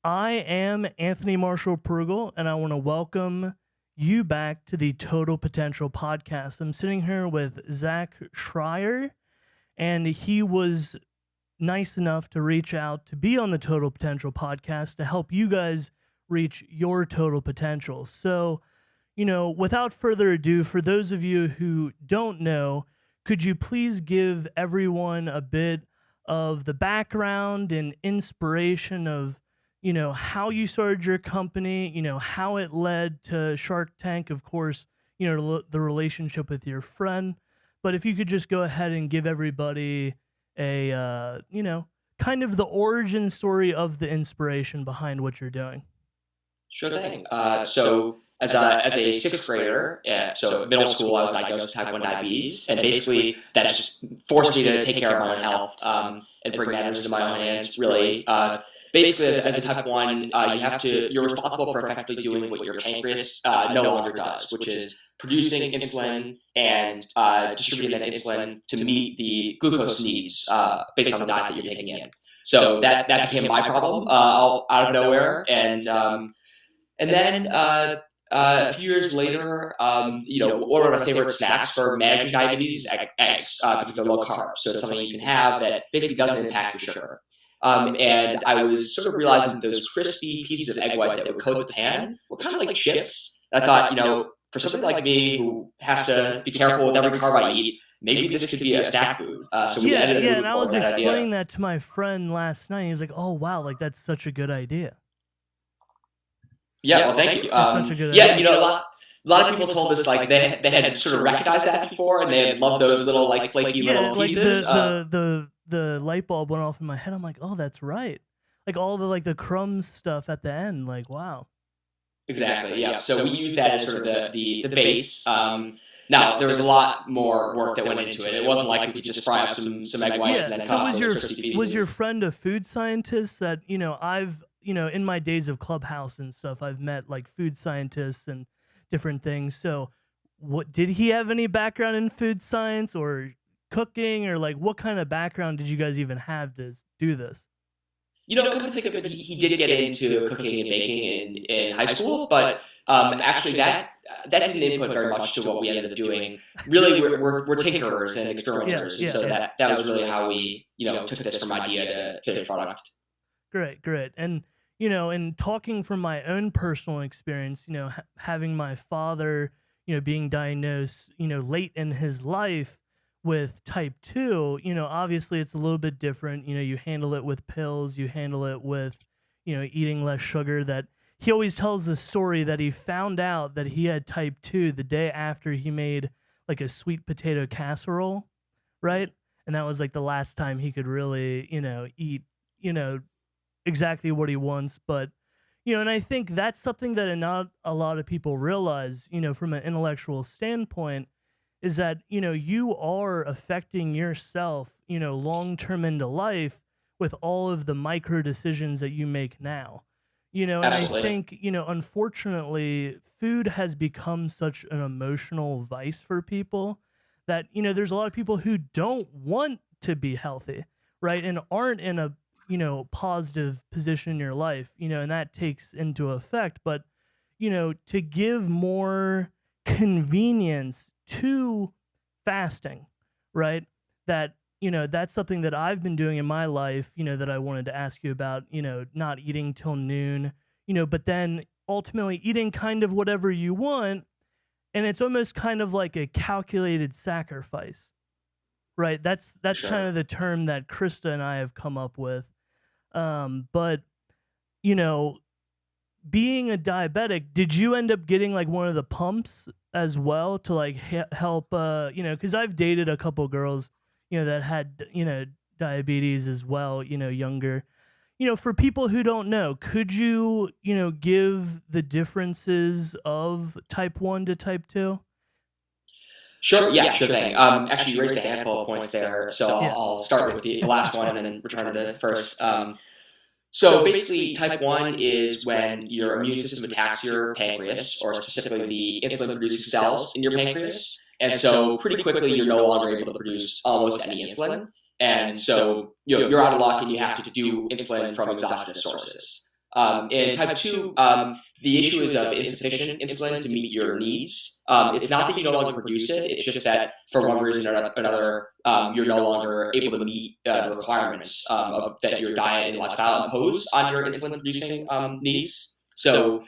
I am Anthony Marshall Prugel, and I want to welcome you back to the Total Potential Podcast. I'm sitting here with Zack Schreier, and he was nice enough to reach out to be on the Total Potential Podcast to help you guys reach your total potential. So, without further ado, for those of you who don't know, could you please give everyone a bit of the background and inspiration of how you started your company, how it led to Shark Tank, of course, the relationship with your friend. But if you could just go ahead and give everybody a, kind of the origin story of the inspiration behind what you're doing. Sure thing. So as a sixth grader, so in middle school, I was diagnosed with type 1 diabetes, and basically that just forced me to take care of my own health and bring matters into my own hands, really. Basically, as a type 1, you're responsible for effectively doing what your pancreas no longer does, which is producing insulin and distributing that insulin to meet the glucose needs based on the diet that you're taking in. So that became my problem out of nowhere, and then a few years later, one of my favorite snacks for managing diabetes is eggs because they're low carb. So it's something you can have that basically doesn't impact your sugar. And I was sort of realizing that those crispy pieces of egg white that would coat the pan were kind of like chips. And I thought, for somebody like me who has to be careful with every carb I eat, maybe this could be a snack food. And I was explaining that to my friend last night. He's like, "Oh wow, like that's such a good idea." Yeah, well, thank you. Such a good idea. A lot of people told us like they had sort of recognized that before, and they had loved those little like flaky little pieces. The light bulb went off in my head. I'm like, oh, that's right. Like all the crumbs stuff at the end. Like, wow. Exactly. Yeah. So we used that as sort of the base. Now there was a lot more work that went into it. It wasn't like we could just fry up some egg whites and then cut off those crispy pieces. Was your friend a food scientist that I've in my days of Clubhouse and stuff, I've met like food scientists and different things. So what did he have any background in food science or cooking, or like what kind of background did you guys even have to do this? Come to think of it, he did get into cooking and baking in high school, but actually that didn't input very much to what we ended up doing. Really, we're tinkerers and experimenters, and so that was really how we took this from idea to finished product. Great, and in talking from my own personal experience, having my father, being diagnosed, late in his life with type 2, obviously it's a little bit different. You handle it with pills, you handle it with, eating less sugar. That he always tells the story that he found out that he had type 2 the day after he made like a sweet potato casserole, right? And that was like the last time he could really, eat, exactly what he wants. But, and I think that's something that not a lot of people realize, from an intellectual standpoint, is that, you are affecting yourself, long-term into life with all of the micro decisions that you make now. And Absolutely. I think, unfortunately, food has become such an emotional vice for people that, there's a lot of people who don't want to be healthy, right? And aren't in a, positive position in your life, and that takes into effect. But, to give more convenience to fasting, right? That, that's something that I've been doing in my life, that I wanted to ask you about, not eating till noon, but then ultimately eating kind of whatever you want. And it's almost kind of like a calculated sacrifice, right? That's Sure. kind of the term that Krista and I have come up with. But, being a diabetic, did you end up getting like one of the pumps as well to like help, because I've dated a couple girls, that had, diabetes as well, younger. For people who don't know, could you, give the differences of type 1 to type 2? Sure. Yeah, sure thing. Actually, you raised a handful of points there, so I'll start with the last one and then return to the first. So basically, type 1 is when your immune system attacks your pancreas, or specifically the insulin-producing cells in your pancreas. And so pretty quickly, you're no longer able to produce almost any insulin. And so you're out of luck and you have to do insulin from exogenous sources. In type 2, the issue is of insufficient insulin to meet your needs. It's not that you no longer produce it. It's just that for one reason or another, you're no longer able to meet the requirements that your diet and lifestyle impose on your insulin-producing needs. So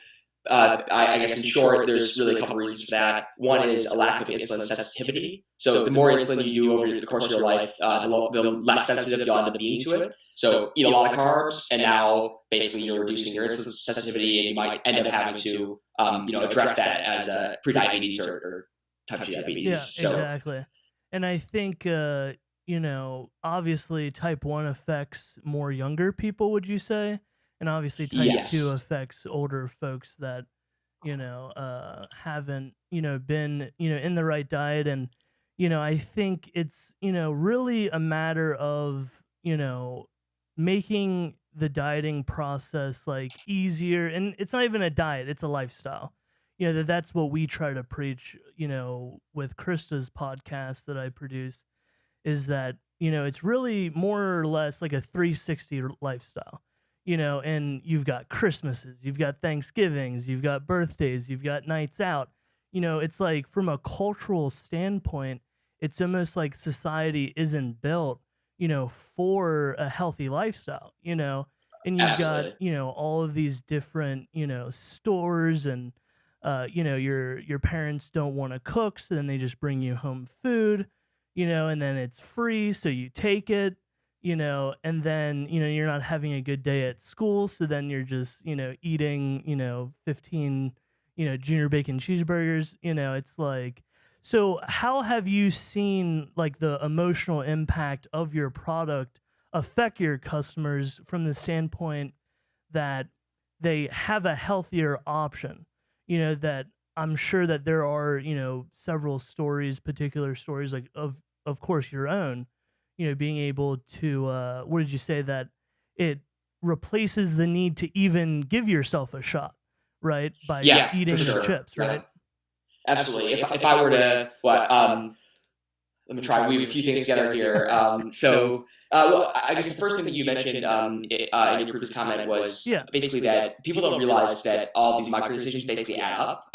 I guess in short, there's really a couple reasons for that. One is a lack of insulin sensitivity. So the more insulin you do over the course of your life, the less sensitive you'll end up being to it. So eat a lot of carbs, and now basically you're reducing your insulin sensitivity, and you might end up having to address that as prediabetes or type 2 diabetes. Yeah, exactly. And I think obviously type 1 affects more younger people, would you say? And obviously type 2 affects older folks that, haven't, been, in the right diet. And, I think it's, really a matter of, making the dieting process like easier. And it's not even a diet, it's a lifestyle. That's what we try to preach, with Krista's podcast that I produce, is that, it's really more or less like a 360 lifestyle. And you've got Christmases, you've got Thanksgivings, you've got birthdays, you've got nights out. It's like from a cultural standpoint, it's almost like society isn't built, for a healthy lifestyle, and you've got, all of these different, stores and, your parents don't want to cook, so then they just bring you home food, and then it's free, so you take it. And then, you're not having a good day at school. So then you're just, eating, 15, junior bacon cheeseburgers. It's like, so how have you seen like the emotional impact of your product affect your customers from the standpoint that they have a healthier option? That I'm sure that there are, several stories, particular stories like of course your own, being able to, what did you say, that it replaces the need to even give yourself a shot, right? By eating the chips, right? Absolutely. If I were to, let me try and weave a few things together here. Well, I guess the first thing that you mentioned in your previous comment was basically that people don't realize that all these micro decisions basically add up.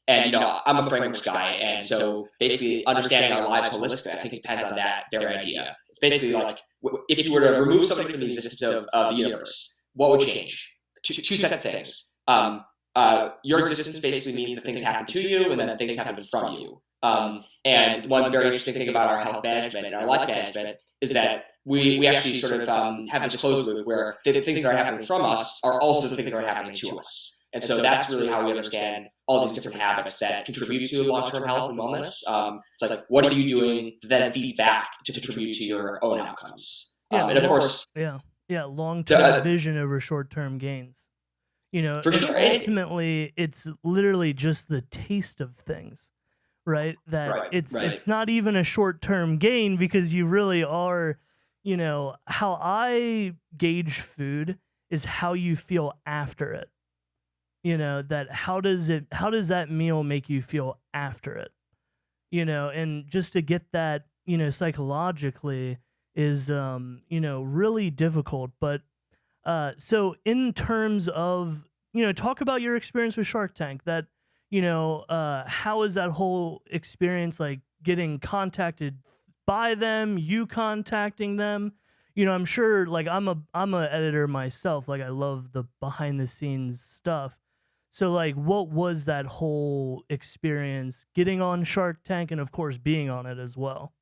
And, I'm a frameworks guy. And so basically understanding our lives holistically, I think depends on that very idea. It's basically like, if you were to remove something from the existence of the universe, what would change? Two sets of things. Your existence basically means that things happen to you and then things happen from you. And one very interesting thing about our health management and our life management is that we actually sort of have this closed loop where the things that are happening from us are also the things that are happening to us. And so that's really how we understand all these different habits that contribute to long-term health and wellness. It's like, what are you doing that then feeds back to contribute to your own outcomes? And of course, long-term vision over short-term gains. For sure. Ultimately, it's literally just the taste of things, right? It's not even a short-term gain because you really are, how I gauge food is how you feel after it. That how does that meal make you feel after it? And just to get that, psychologically is, really difficult. But so in terms of, talk about your experience with Shark Tank, that, how is that whole experience like getting contacted by them, you contacting them? I'm sure like I'm a editor myself. Like I love the behind the scenes stuff. So like, what was that whole experience getting on Shark Tank and of course being on it as well?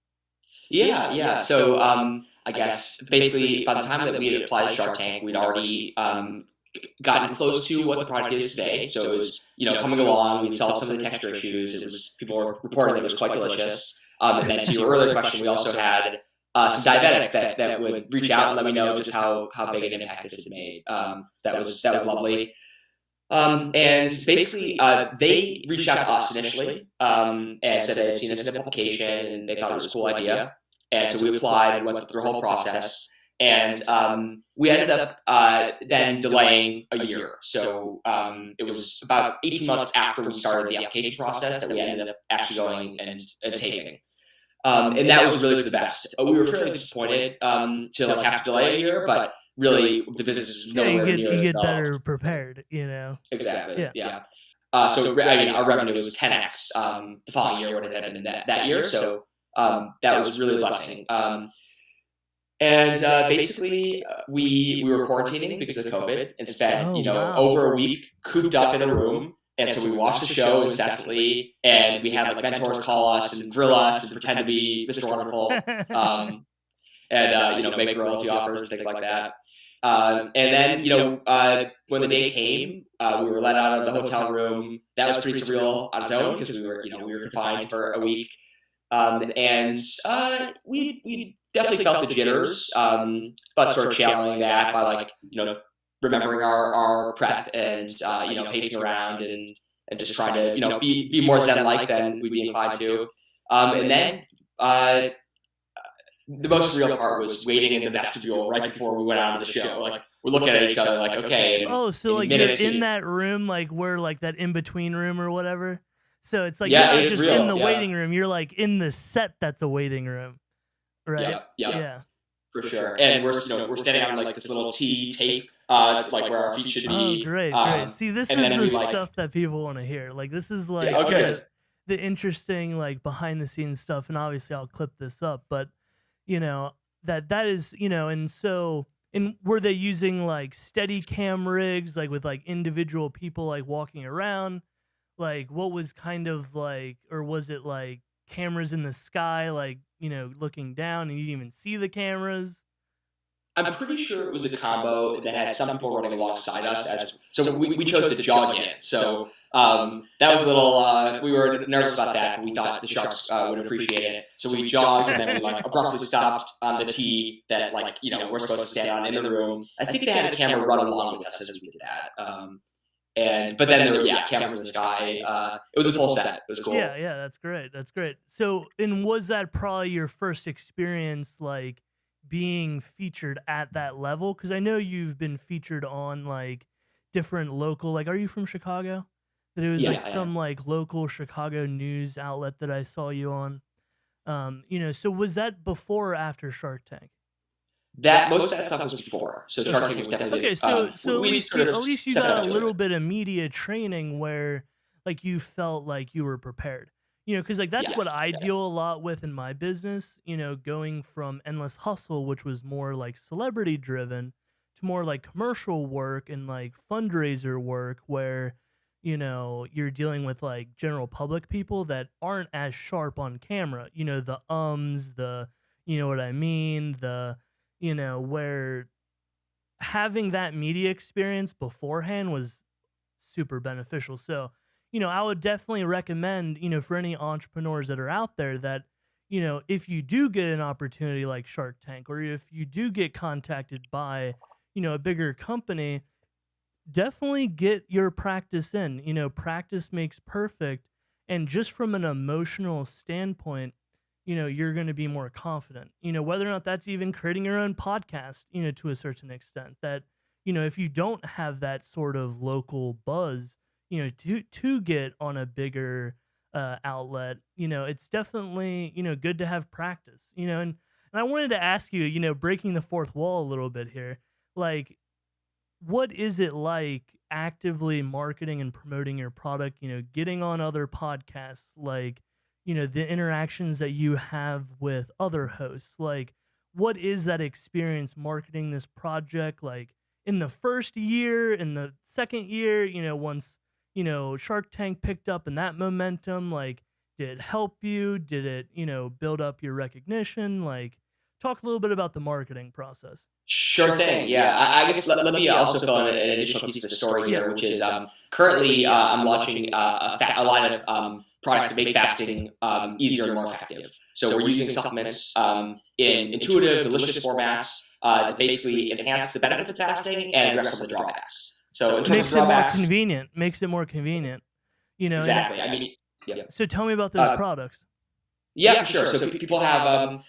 Yeah. So I guess basically by the time that we had applied to Shark Tank, we'd already gotten close to what the product is today. So it was, coming along, we'd solved some of the texture issues. It was, people were reporting that it was quite delicious. And then to your earlier question, we also had some diabetics that would reach out and let me know just how big an impact this had made. That was lovely. And basically, they reached out to us initially and said they had seen us in the publication and they thought it was a cool idea. And so we applied and went through the whole process. And we ended up then delaying a year. So it was about 18 months after we started the application process that we ended up actually going and taping. And that was really for the best. We were fairly disappointed to have to delay a year, but really the business is Yeah, nowhere near you as get developed. better prepared, you know. Exactly. Yeah. Yeah. So I mean, our revenue was 10x the following year what it had been that year. So that was really a blessing. And basically, we were quarantining because of COVID and spent over a week cooped up in a room. And so we watched the show incessantly, and we had like mentors call us and grill us and pretend to be Mr. Wonderful, and make royalty offers and things like that. And then when the day came, we were let out of the hotel room. That was pretty surreal on its own because we were confined for a week. And we definitely felt the jitters, but sort of channeling that by like remembering our prep and pacing around and just trying to be more zen-like than we'd be inclined to. And then the most surreal part was waiting in the vestibule right before we went out of the show. Like we're looking at each other like, okay. So like you're in that room, like we're like that in between room or whatever. So it's like you're not just in the waiting room. You're like in the set that's a waiting room, right? Yeah. For sure. And we're standing on like this little T tape, like where our feet should be. Oh, great. See, this is the stuff that people want to hear. Like this is like the interesting like behind the scenes stuff. And obviously I'll clip this up, but that is, and were they using like steady cam rigs, like with like individual people like walking around? Like what was kind of like, or was it like cameras in the sky, like, looking down and you didn't even see the cameras? I'm pretty sure it was a combo that had some people running alongside us. So we chose to jog in. So that was a little, we were nervous about that, but we thought the sharks would appreciate it. So we jogged and then we like abruptly stopped on the tee that like, we're supposed to stand on in the room. I think they had a camera run along with us as we did that. But then there were cameras in the sky. It was a full set. It was cool. Yeah, that's great. So, and was that probably your first experience like being featured at that level? Because I know you've been featured on like different local, like, are you from Chicago? That it was like some like local Chicago news outlet that I saw you on. So was that before or after Shark Tank? That most of that stuff was before. So Shark Tank was definitely okay. So at least you got a little bit of media training where like you felt like you were prepared. Because like that's what I deal a lot with in my business. Going from Endless Hustle, which was more like celebrity driven, to more like commercial work and like fundraiser work, where you're dealing with like general public people that aren't as sharp on camera. The what I mean, where having that media experience beforehand was super beneficial. So, I would definitely recommend, for any entrepreneurs that are out there that, if you do get an opportunity like Shark Tank, or if you do get contacted by, a bigger company, definitely get your practice in. Practice makes perfect. And just from an emotional standpoint, you're going to be more confident, whether or not that's even creating your own podcast, to a certain extent that, if you don't have that sort of local buzz, to get on a bigger outlet, it's definitely, good to have practice, and I wanted to ask you, breaking the fourth wall a little bit here, like, what is it like actively marketing and promoting your product, getting on other podcasts, like, the interactions that you have with other hosts? Like, what is that experience marketing this project? Like in the first year, in the second year, once, Shark Tank picked up and that momentum, like, did it help you? Did it, build up your recognition? Like, talk a little bit about the marketing process. Sure thing. Yeah, I guess let me also fill in an additional piece of the story here, which is currently I'm launching a line of products to make fasting easier and more effective. So we're using supplements in intuitive, delicious formats that basically enhance the benefits of fasting and address some of the drawbacks. So in terms of drawbacks, makes it more convenient. Exactly. I mean, So tell me about those products. Yeah, for sure. So people have.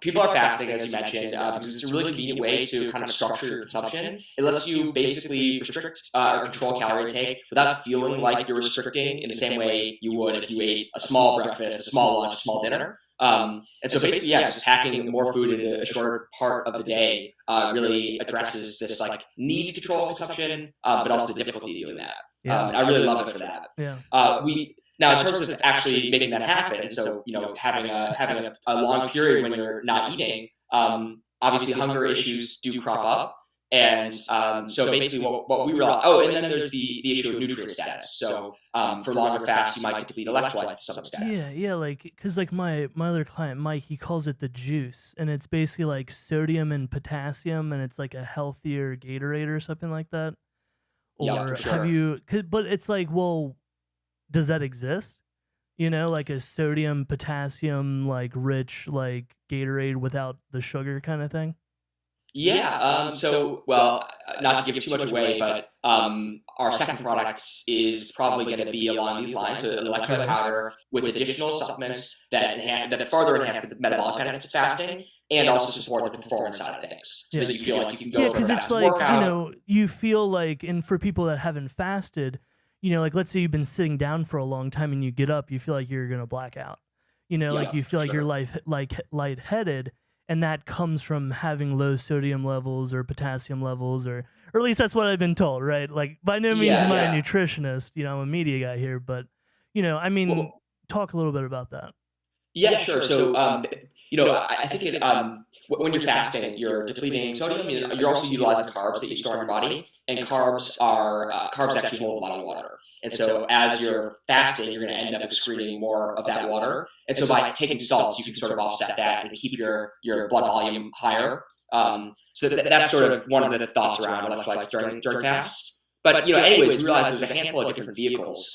People are fasting, as you mentioned, because it's a really convenient way to kind of structure your consumption. It lets you basically restrict or control calorie intake without feeling like you're restricting in the same way you would if you ate a small breakfast, a small lunch, a small dinner. And so basically, yeah, just packing more food into a shorter part of the day really addresses this like need to control consumption, but also the difficulty of doing that. And I really love it for that. Yeah. We now in terms of actually making that happen, so having a long period when you're not eating, obviously hunger issues do crop up. And so basically what we realized, and then there's the issue of nutrient status. So for longer fasts, you might deplete electrolytes to some extent. Yeah, like, because like my other client, Mike, he calls it the juice, and it's basically like sodium and potassium, and it's like a healthier Gatorade or something like that. Yeah, Or for sure. have you, but it's like, well, does that exist? Like a sodium, potassium, like rich, like Gatorade without the sugar kind of thing? Yeah. Not to give too much away, but our second product is probably going to be along these lines: an electrolyte powder with additional supplements that further enhance the metabolic benefits of fasting and also support the performance side of things, so that you feel like you can go for a because it's fast like, workout. you feel like, and for people that haven't fasted, like let's say you've been sitting down for a long time and you get up, you feel like you're gonna black out. Like you feel like you're lightheaded, and that comes from having low sodium levels or potassium levels, or at least that's what I've been told, right? Like, by no means am I a nutritionist, I'm a media guy here, but I mean, Well, talk a little bit about that. Yeah, sure. So, I think when you're fasting, you're depleting sodium. You're also utilizing carbs that you store in your body, and carbs actually hold a lot of water. And so, as you're fasting, you're going to end up excreting more of that water. And so, by taking salts, you can sort of offset that and keep your blood volume higher. That's sort of one of the thoughts around electrolytes during fasts. But anyways, we realized there's a handful of different vehicles,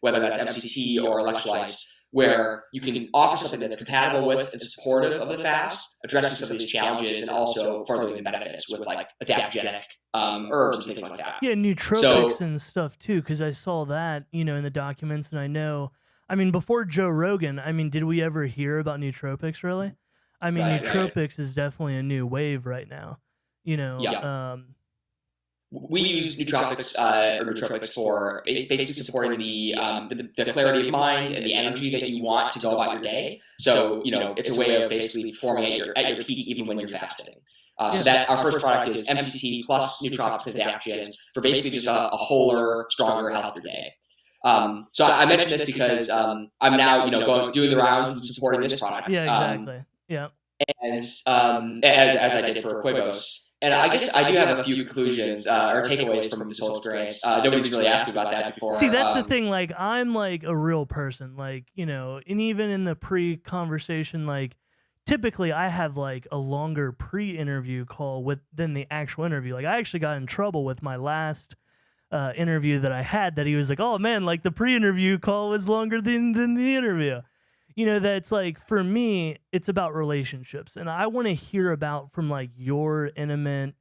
whether that's MCT or electrolytes, where you can offer something that's compatible with and supportive of the fast, addressing some of these challenges, and also furthering the benefits with like adaptogenic herbs and things like that. Yeah, nootropics and stuff too, because I saw that, in the documents, and I mean, before Joe Rogan, I mean, did we ever hear about nootropics really? I mean, nootropics is definitely a new wave right now. We use nootropics for basically supporting the clarity of mind and the energy that you want to go about your day. So it's a way of basically performing at your peak even when you're fasting. So that our first product is MCT plus nootropics and adaptogens for basically just a wholer, stronger, healthier day. So I mentioned this because I'm now doing the rounds and supporting this product. Yeah, exactly. And as I did for Quevos. And I guess I do have a few conclusions or takeaways from this whole experience. Nobody's really asked me about that before. See, that's the thing. Like, I'm like a real person. Like, and even in the pre-conversation, like, typically I have like a longer pre-interview call than the actual interview. Like, I actually got in trouble with my last interview that I had. That he was like, "Oh man, like the pre-interview call was longer than the interview." That's like, for me, it's about relationships. And I want to hear about from like your intimate,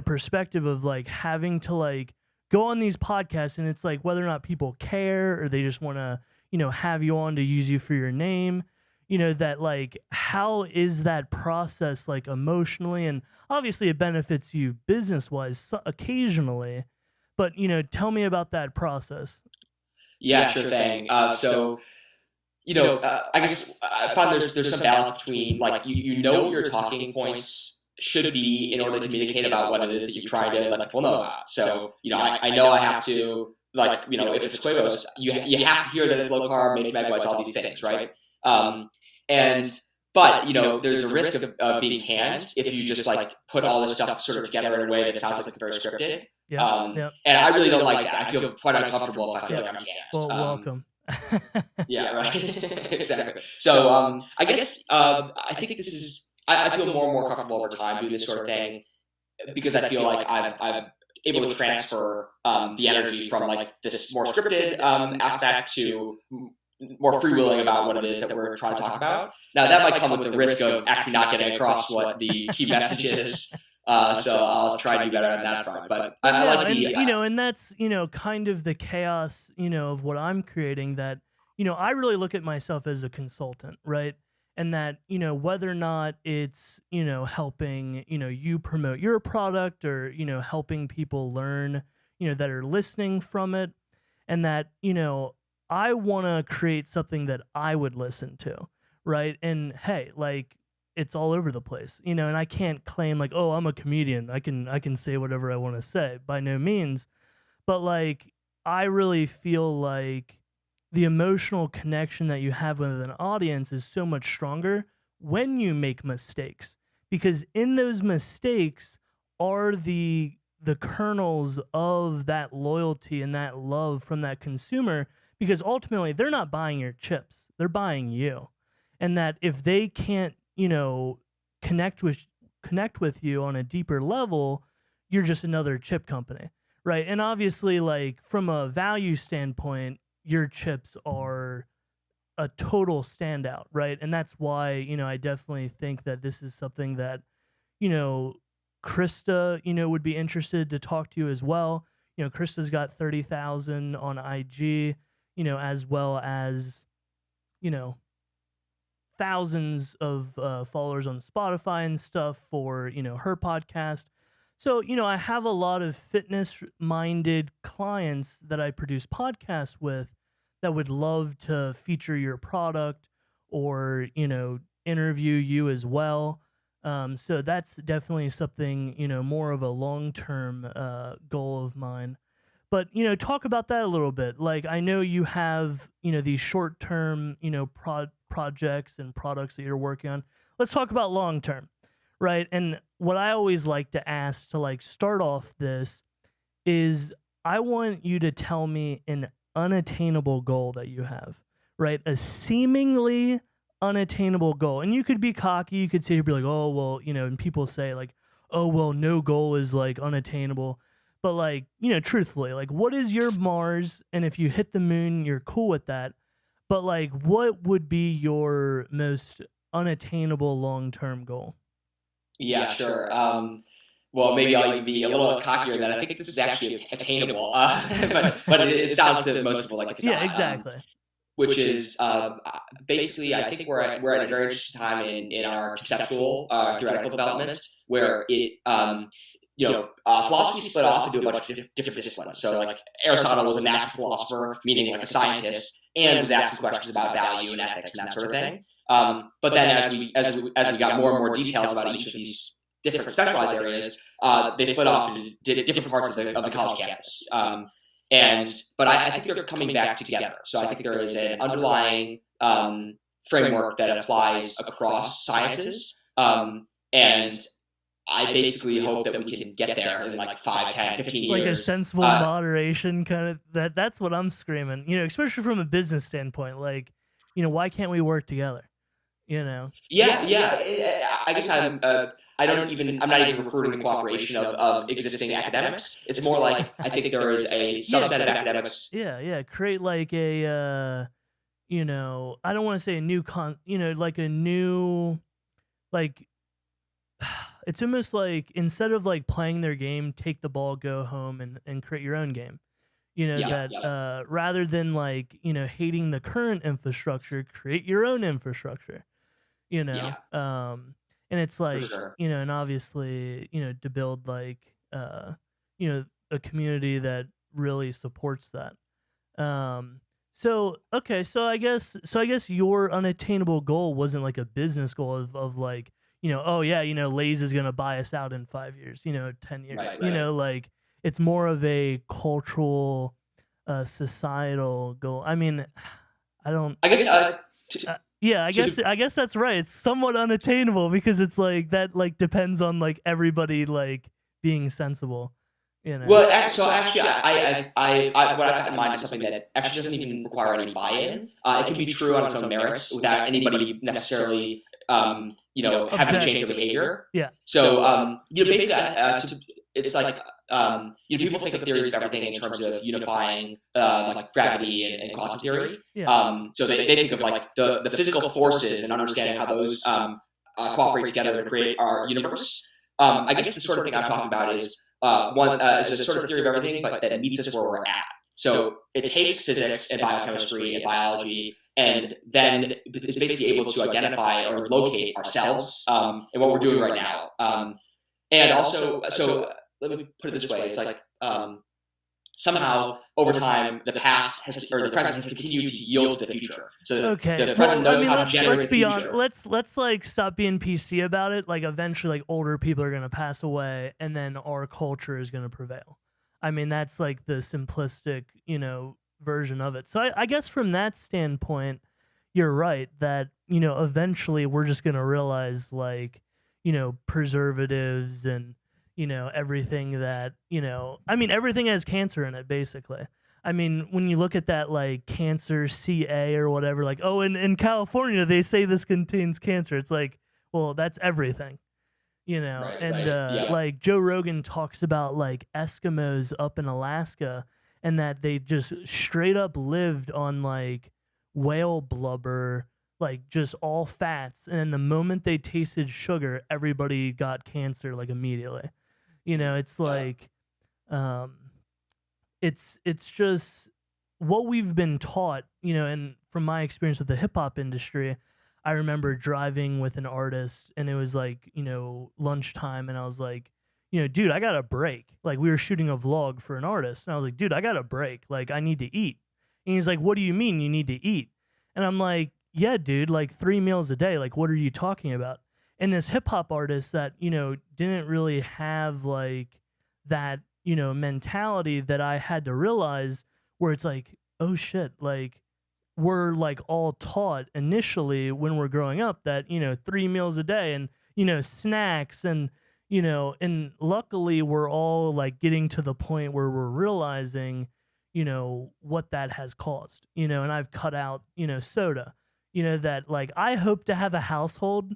perspective of like having to like go on these podcasts, and it's like whether or not people care or they just want to, have you on to use you for your name, that like, how is that process like emotionally? And obviously it benefits you business wise occasionally, but, tell me about that process. Yeah, sure thing. I guess I find there's some balance between like what your talking points should be in order to communicate about what it is that you're trying to let people know about. So I know I have to if it's Quevos, you have to hear that it's low carb, make megabytes, all these things, right? But there's a risk of being canned if you just like put all this stuff sort of together in a way that sounds like it's very scripted. And I really don't like that. I feel quite uncomfortable if I feel like I'm canned. Well, welcome. Yeah, right. Exactly. So I guess I think this is I feel more and more comfortable over time doing this sort of thing because I feel like I'm able to transfer the energy from like this more scripted aspect to more freewheeling about what it is that we're trying to talk about. Now that might come with the risk of actually not getting across what the key message is. So I'll try to do better on that front. But I like the and that's kind of the chaos of what I'm creating. That I really look at myself as a consultant, right? And that whether or not it's helping you promote your product, or helping people learn that are listening from it, and that I want to create something that I would listen to, right? And hey, like it's all over the place, you know, and I can't claim like, oh, I'm a comedian. I can say whatever I want to say. By no means. But like I really feel like the emotional connection that you have with an audience is so much stronger when you make mistakes, because in those mistakes are the kernels of that loyalty and that love from that consumer, because ultimately they're not buying your chips, they're buying you. And that if they can't, you know, connect with connect with you on a deeper level, you're just another chip company, right? And obviously, like from a value standpoint, your chips are a total standout, right? And that's why, you know, I definitely think that this is something that, you know, Krista, you know, would be interested to talk to you as well. You know, Krista's got 30,000 on IG, you know, as well as, you know, thousands of followers on Spotify and stuff for, you know, her podcast. So, you know, I have a lot of fitness minded clients that I produce podcasts with that would love to feature your product or, you know, interview you as well. So that's definitely something, you know, more of a long term goal of mine. But, you know, talk about that a little bit. Like, I know you have, you know, these short term, you know, projects and products that you're working on. Let's talk about long term, right? And what I always like to ask to like start off this is I want you to tell me an unattainable goal that you have, right? A seemingly unattainable goal. And you could be cocky, you could say, be like, oh, well, you know, and people say like, oh, well, no goal is like unattainable. But like, you know, truthfully, like what is your Mars? And if you hit the moon, you're cool with that. But like, what would be your most unattainable long-term goal? Yeah, sure. Well, maybe I'll even be a little cockier than I think this is actually attainable. But it sounds to most people like it's Yeah, not. exactly. Which is basically, I think we're at a very interesting time in our conceptual theoretical development where philosophy split off into a bunch of different disciplines. So like Aristotle was a natural philosopher, meaning like a scientist, and was asking questions about value and ethics and that sort of thing. But then as we got more and more details about each of these different specialized areas, they split off into different parts of the college campus. But I think they're coming back together. So I think there is an underlying framework that applies across sciences. And I basically hope that we can get there in like 5, 10, 15 years. Like a sensible moderation kind of that's what I'm screaming, you know, especially from a business standpoint. Like, you know, why can't we work together? You know? Yeah. I guess I'm not even recruiting the cooperation of existing academics. It's more like I think there is a subset of academics. Yeah. Create like a, you know, I don't want to say a new like a new, like, it's almost like instead of like playing their game, take the ball, go home and create your own game. You know, rather than like, you know, hating the current infrastructure, create your own infrastructure. You know, and it's like, sure. you know, and obviously, you know, to build like, you know, a community that really supports that. So I guess your unattainable goal wasn't like a business goal of like, you know, oh yeah, you know, Lay's is gonna buy us out in 5 years, you know, 10 years, right. You know, like it's more of a cultural, societal goal. I mean, I guess that's right. It's somewhat unattainable because it's like that like depends on like everybody like being sensible. You know? Well, actually, what I've got in mind is something that actually doesn't even require any buy-in. It can be true on its own merits without anybody necessarily, having to change their behavior. Yeah. So, basically, it's like, people think of theories of everything in terms of unifying, like gravity and quantum theory. Yeah. So they think of like the physical forces and understanding how those cooperate together to create our universe. I guess the sort of thing I'm talking about is is a sort of theory of everything, but that meets us where we're at. So it takes physics and biochemistry and biology, and then is basically able to identify or locate ourselves and what we're doing right now. And also, so let me put it this way: it's like somehow over time the past has or the present has continued to yield to the future. So Okay. the present knows how to let's generate the be future. let's like stop being PC about it. Like eventually, like older people are gonna pass away, and then our culture is gonna prevail. I mean, that's like the simplistic, version of it. So I guess from that standpoint, you're right that eventually we're just gonna realize like preservatives and everything that I mean everything has cancer in it basically. I mean, when you look at that, like cancer CA or whatever, like, oh, in California, they say this contains cancer. It's like, well, that's everything, Right, And yeah. like Joe Rogan talks about like Eskimos up in Alaska and that they just straight up lived on like whale blubber, like just all fats. And then the moment they tasted sugar, everybody got cancer like immediately. It's like, um, it's just what we've been taught, and from my experience with the hip hop industry, I remember driving with an artist and it was like, lunchtime and I was like, dude, I got a break. Like we were shooting a vlog for an artist and I was like, dude, I got a break. Like I need to eat. And he's like, what do you mean you need to eat? And I'm like, yeah, dude, like 3 meals a day. Like what are you talking about? And this hip hop artist that, didn't really have like that mentality that I had to realize where it's like, oh shit, like we're like all taught initially when we're growing up that, 3 meals a day and, snacks and, and luckily we're all like getting to the point where we're realizing, what that has caused, and I've cut out, soda, that like I hope to have a household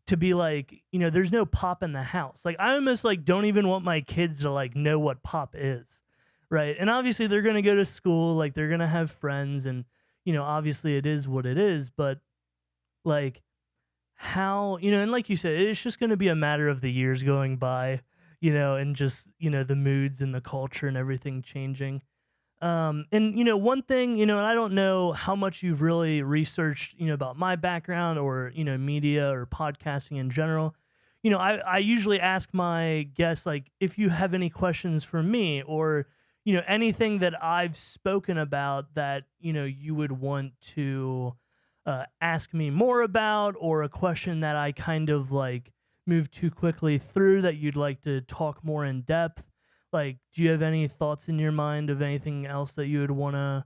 to be like, there's no pop in the house. Like I almost like don't even want my kids to like know what pop is. Right. And obviously they're going to go to school, like they're going to have friends and, obviously it is what it is, but like how, and like you said, it's just going to be a matter of the years going by, and just, the moods and the culture and everything changing. And one thing, and I don't know how much you've really researched, about my background or, media or podcasting in general. I usually ask my guests, like, if you have any questions for me or, anything that I've spoken about that, you would want to ask me more about or a question that I kind of like move too quickly through that you'd like to talk more in depth. Like, do you have any thoughts in your mind of anything else that you would want to,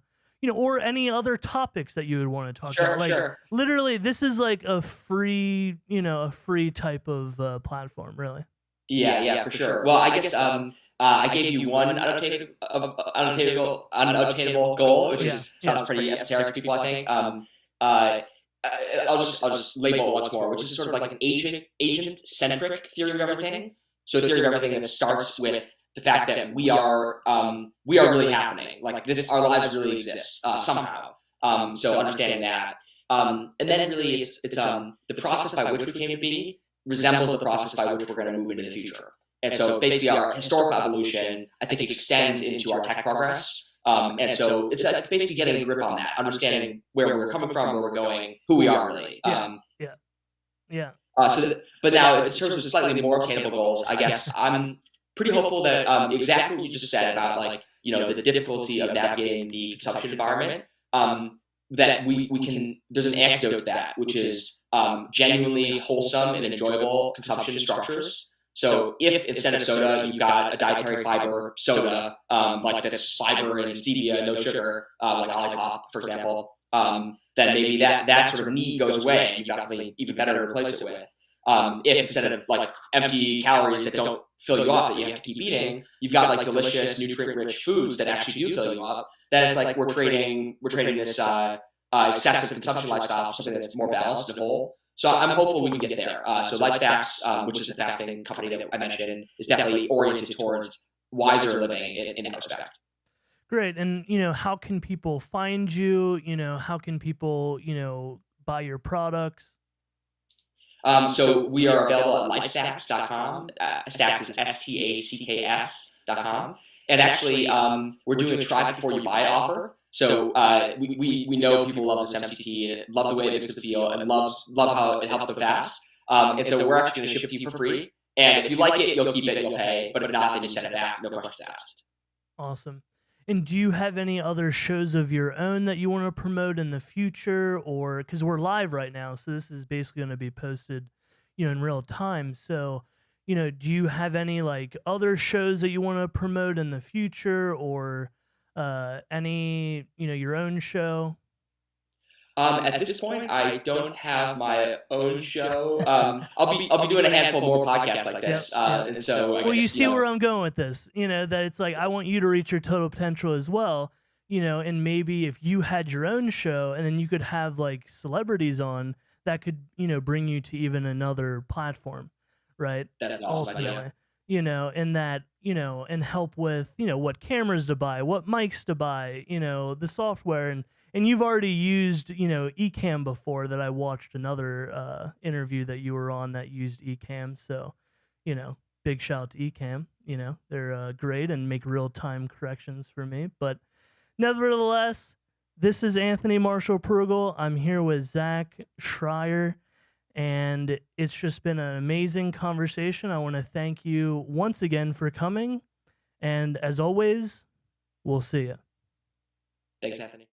or any other topics that you would want to talk about? Like, Sure. literally, this is like a free, a free type of platform, really. Yeah, for sure. Well, I guess I gave you one unattainable goal, which sounds pretty esoteric to people, I think. I'll just label it once more, which is sort of like an agent centric theory of everything. So a theory of everything that starts with the fact that we are really happening. Like this, our lives really exist somehow. So understanding that, and then really it's the process by which we came to be resembles the process by which we're going to move into the future. And so basically our historical evolution, I think, extends into our tech progress. And so it's like basically getting a grip on that, understanding where we're coming from, where we're going, who we are really. Yeah. But now in terms of slightly more attainable goals, I guess I'm pretty hopeful that exactly what you just said about like, the difficulty of navigating the consumption environment, that we can, there's an antidote to that, which is genuinely wholesome and enjoyable consumption structures. So if instead of soda, you've got a dietary fiber soda, like that's fiber and stevia, no sugar, like Olipop, for example, then maybe that sort of need goes away and you've got something even better to replace it with. If instead of like empty calories that don't fill you up that you have to keep eating, you've got like delicious nutrient-rich foods that actually do fill you up, then it's like we're trading this excessive consumption lifestyle for something that's more balanced and whole. So I'm hopeful we can get there. So Lifestacks, which is the fasting company that I mentioned, is definitely oriented towards wiser living in that respect. Great. And, how can people find you? How can people, buy your products? So we are available at lifestacks.com. Stacks is STACKS.com. And actually, we're doing a try before you buy it offer. So we know people love this MCT and love the way it makes them feel and love how it helps them fast. And so we're actually going to ship it to you for free. And if you like it, you'll keep it and you'll pay. But if not, then you send it back. No questions asked. Awesome. And do you have any other shows of your own that you want to promote in the future? Or because we're live right now, so this is basically going to be posted, in real time. So, do you have any like other shows that you want to promote in the future, or any, your own show? At this point, I don't have my own show. I'll be doing a handful more podcasts like Yep, this, yep. and so I Well, you guess see where I'm going with this, that it's like I want you to reach your total potential as well, and maybe if you had your own show and then you could have like celebrities on that could, bring you to even another platform, right? that's an awesome idea. Ultimately, and that, and help with, what cameras to buy, what mics to buy, the software. And you've already used, Ecamm before that I watched another interview that you were on that used Ecamm. So, big shout out to Ecamm. They're great and make real time corrections for me. But nevertheless, this is Anthony Marshall Prugal. I'm here with Zack Schreier, and it's just been an amazing conversation. I want to thank you once again for coming. And as always, we'll see you. Thanks, Anthony.